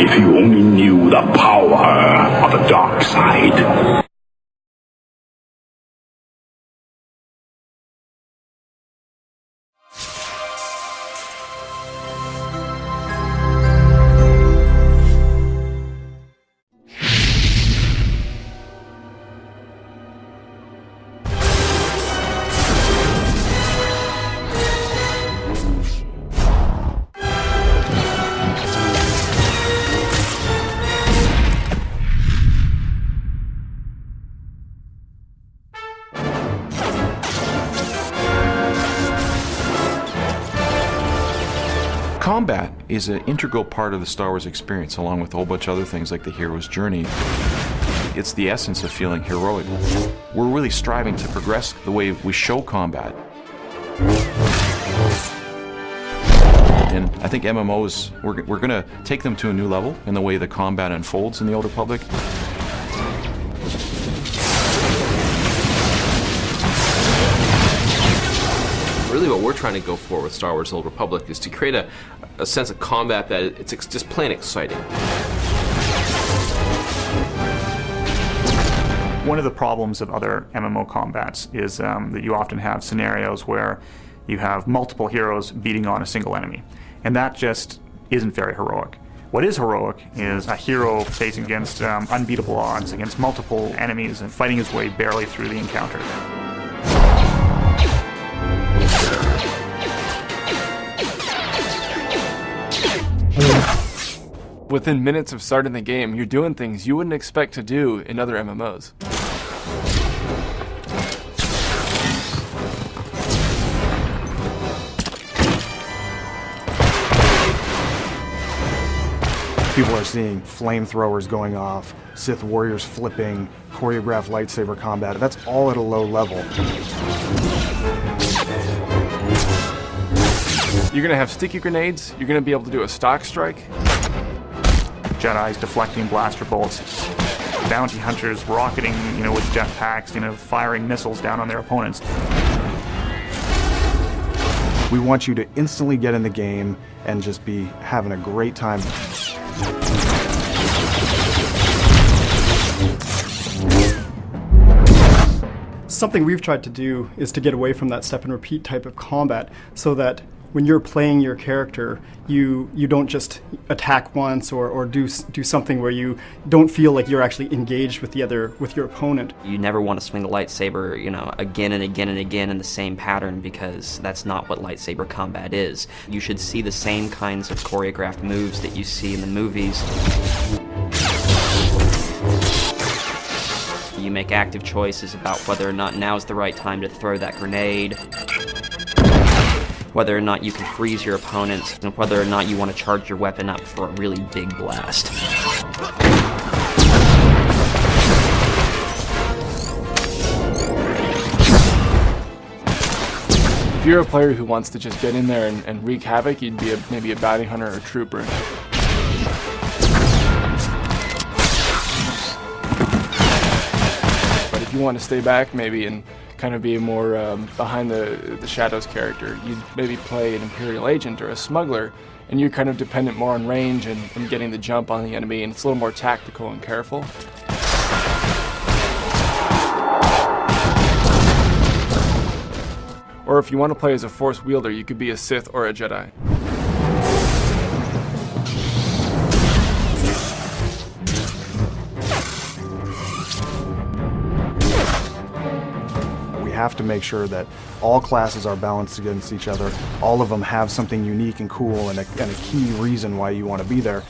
If you only knew the power of the dark side. Combat is an integral part of the Star Wars experience, along with a whole bunch of other things like the hero's journey. It's the essence of feeling heroic. We're really striving to progress the way we show combat. And I think MMOs, we're going to take them to a new level in the way the combat unfolds in the Old Republic. Really what we're trying to go for with Star Wars Old Republic is to create a sense of combat that it's just plain exciting. One of the problems of other MMO combats is that you often have scenarios where you have multiple heroes beating on a single enemy. And that just isn't very heroic. What is heroic is a hero facing against unbeatable odds, against multiple enemies, and fighting his way barely through the encounter. Within minutes of starting the game, you're doing things you wouldn't expect to do in other MMOs. People are seeing flamethrowers going off, Sith warriors flipping, choreographed lightsaber combat. That's all at a low level. You're going to have sticky grenades, you're going to be able to do a stock strike. Jedi's deflecting blaster bolts, bounty hunters rocketing, with jetpacks, firing missiles down on their opponents. We want you to instantly get in the game and just be having a great time. Something we've tried to do is to get away from that step and repeat type of combat so that when you're playing your character, you don't just attack once or do something where you don't feel like you're actually engaged with your opponent. You never want to swing the lightsaber, again and again and again in the same pattern, because that's not what lightsaber combat is. You should see the same kinds of choreographed moves that you see in the movies. You make active choices about whether or not now's the right time to throw that grenade, whether or not you can freeze your opponents, and whether or not you want to charge your weapon up for a really big blast. If you're a player who wants to just get in there and wreak havoc, you'd be maybe a bounty hunter or a trooper. But if you want to stay back maybe and kind of be a more behind the shadows character, you'd maybe play an Imperial agent or a smuggler, and you're kind of dependent more on range and getting the jump on the enemy, and it's a little more tactical and careful. Or if you want to play as a Force wielder, you could be a Sith or a Jedi. We have to make sure that all classes are balanced against each other. All of them have something unique and cool and a key reason why you want to be there.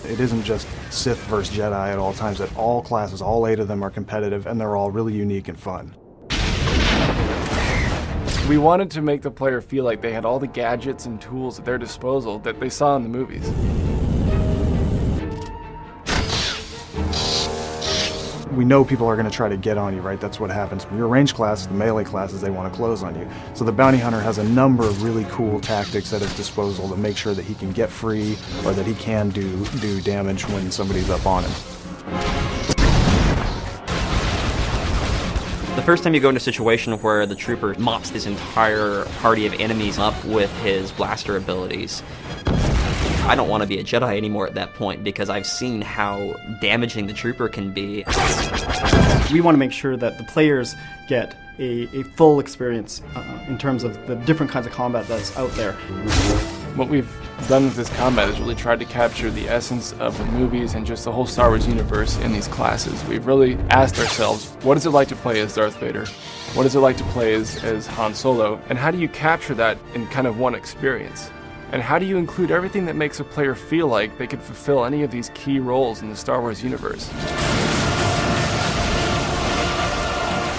It isn't just Sith versus Jedi at all times. That all classes, all 8 of them, are competitive, and they're all really unique and fun. We wanted to make the player feel like they had all the gadgets and tools at their disposal that they saw in the movies. We know people are going to try to get on you, right? That's what happens. When you're a range class, the melee classes, they want to close on you. So the bounty hunter has a number of really cool tactics at his disposal to make sure that he can get free or that he can do damage when somebody's up on him. The first time you go into a situation where the trooper mops his entire party of enemies up with his blaster abilities, I don't want to be a Jedi anymore at that point because I've seen how damaging the trooper can be. We want to make sure that the players get a full experience in terms of the different kinds of combat that's out there. What we've done with this combat is really tried to capture the essence of the movies and just the whole Star Wars universe in these classes. We've really asked ourselves, what is it like to play as Darth Vader? What is it like to play as Han Solo? And how do you capture that in kind of one experience? And how do you include everything that makes a player feel like they could fulfill any of these key roles in the Star Wars universe?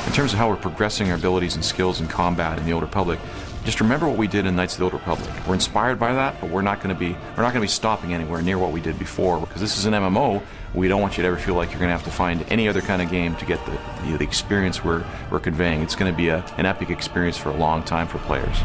In terms of how we're progressing our abilities and skills in combat in the Old Republic, just remember what we did in Knights of the Old Republic. We're inspired by that, but we're not going to be stopping anywhere near what we did before, because this is an MMO. We don't want you to ever feel like you're going to have to find any other kind of game to get the experience we're conveying. It's going to be an epic experience for a long time for players.